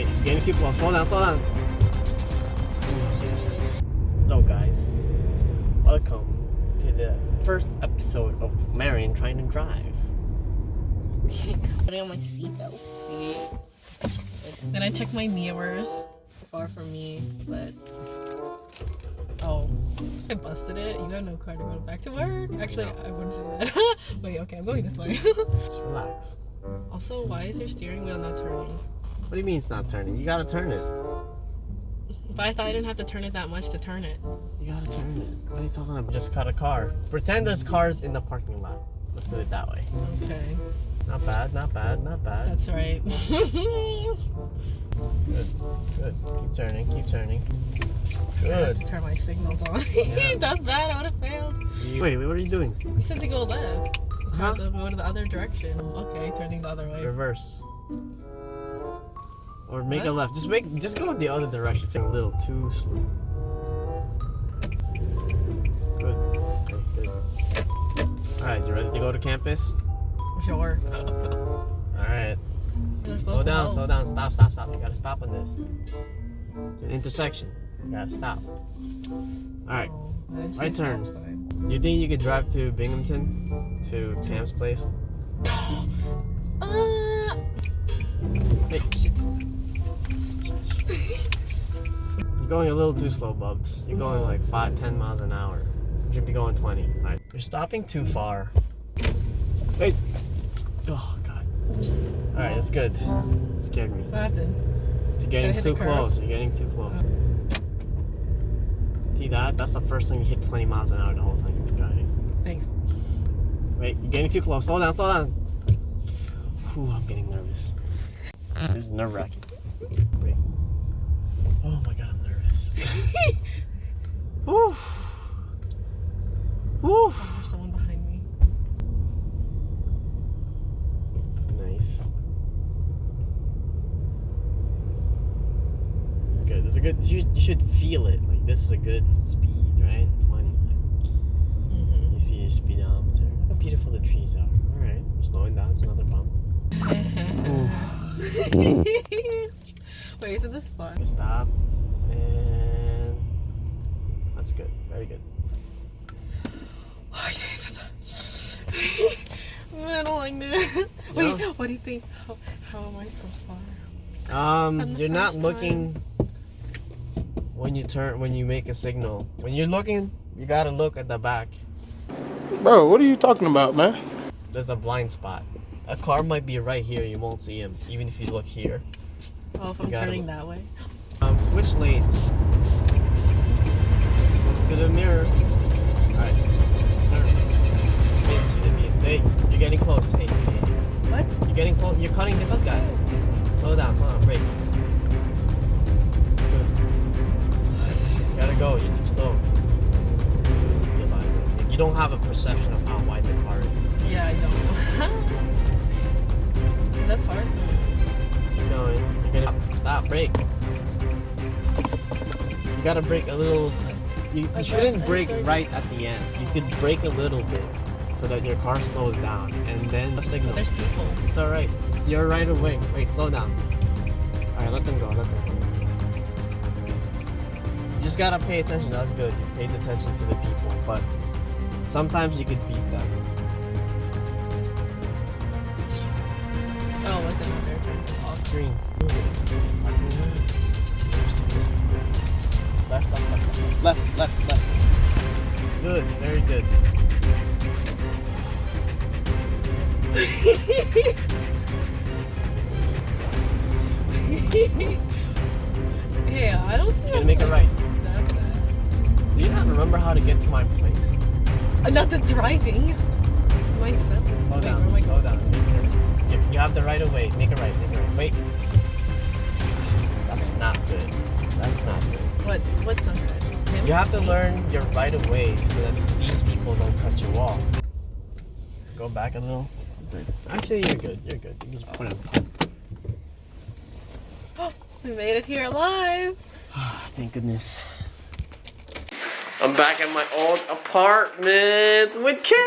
Wait, you're getting too close. Slow down, slow down. Hello guys. Welcome to the first episode of Marion trying to drive. Putting on my seatbelt. See? Then I check my mirrors. Far from me, but oh, I busted it. You got no car to go back to work. Actually, I wouldn't say that. Wait, okay, I'm going this way. Just relax. Also, why is your steering wheel not turning? What do you mean it's not turning? You gotta turn it. But I thought I didn't have to turn it that much to turn it. You gotta turn it. What are you talking about? Just got a car. Pretend there's cars in the parking lot. Let's do it that way. Okay. Not bad, not bad, not bad. That's right. Good, good. Keep turning, keep turning. I have Good. to turn my signals on. Yeah. That's bad. I would have failed. Wait, what are you doing? You said to go left. I Huh? tried to go to the other direction. Okay, turning the other way. Reverse. Or make a What? left. Just go the other direction. A little too slow. Good. Okay, good. Alright, you ready to go to campus? Sure. Alright. Slow down, slow down. Stop, stop, stop. You gotta stop on this. It's an intersection. You gotta stop. Alright. Oh, I didn't see Right a turn. stop sign. You think you could drive to Binghamton? To Cam's place? Hey, shit. You're going a little too slow, Bubs. You're going like 5-10 miles an hour. You should be going 20. Alright. You're stopping too far. Wait. Oh, God. Alright, that's good. It scared me. What happened? You're getting hit too the curb? close. You're getting too close. See that? That's the first time you hit 20 miles an hour the whole time you've been driving. Thanks. Wait, you're getting too close. Slow down, slow down. Whew, I'm getting nervous. This is nerve-wracking. Wait. Oh my God, I'm nervous. Whew. Whew. There's someone behind me. Nice. Good. This is a good. You should feel it. Like this is a good speed, right? 20. Like, you see your speedometer. Look how beautiful the trees are. All right, we're slowing down. It's another bump. Wait, is it this spot? Stop. And that's good. Very good. I don't like this. Wait, No? what do you think? How am I so far? the You're not first looking when you make a signal. When you're looking, you gotta look at the back. Bro, what are you talking about, man? There's a blind spot. A car might be right here, you won't see him, even if you look here. Oh, if You I'm gotta turning look. that way. Switch lanes. Look to the mirror. Alright, turn. Stay to the mirror. Hey, you're getting close. Hey, What? you're getting close. You're cutting this guy. Slow down, brake. Good. You gotta go, you're too slow. Realize it. Like, you don't have a perception of how wide the car is. Yeah, I don't. That's hard. Keep going. You're gonna stop, brake. You gotta brake a little. You shouldn't brake right at the end. You could brake a little bit so that your car slows down and then a signal. There's people. It's alright. You're right away. Wait, slow down. Alright, let them go, let them go. You just gotta pay attention. That's good. You paid attention to the people, but sometimes you could beat them. Oh, what's it? Their turn. Off screen. Never seen this before. Left, left, left, left, left, left, left. Good, very good. Hey, I don't think You're gonna make it right. that bad. Do you not remember how to get to my place? Not the driving. Myself. Slow Wait, down, where am I slow down. You have the right of way. Make it right, make it right. Wait. That's not good. That's not good. What's not good? Him? You have to learn your right of way so that these people don't cut you off. Go back a little. Actually, you're good. You're good. You just put it. We made it here alive. Thank goodness. I'm back at my old apartment with Kim.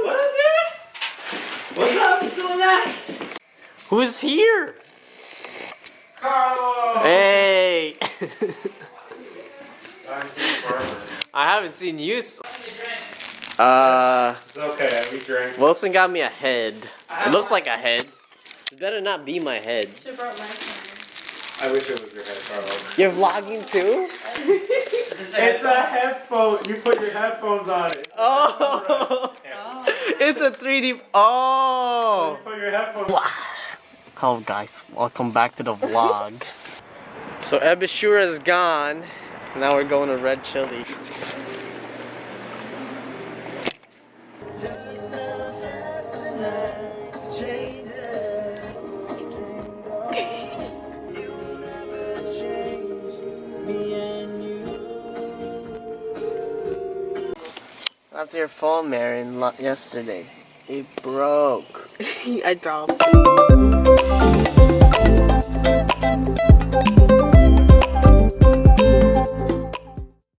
What is it? What's up? Still a mess. Who's here? Carlo. I haven't seen you. It's okay, we drank. Wilson got me a head. It looks like a head. It better not be my head. Should've brought my camera. I wish it was your head, Carlos. You're vlogging too? It's a headphone. You put your headphones on it. Oh! It's a 3D. Oh! You put your headphones. Hello guys, welcome back to the vlog. So Ebishura is gone. Now we're going to Red Chili. After your phone, Marion, yesterday, it broke. I dropped.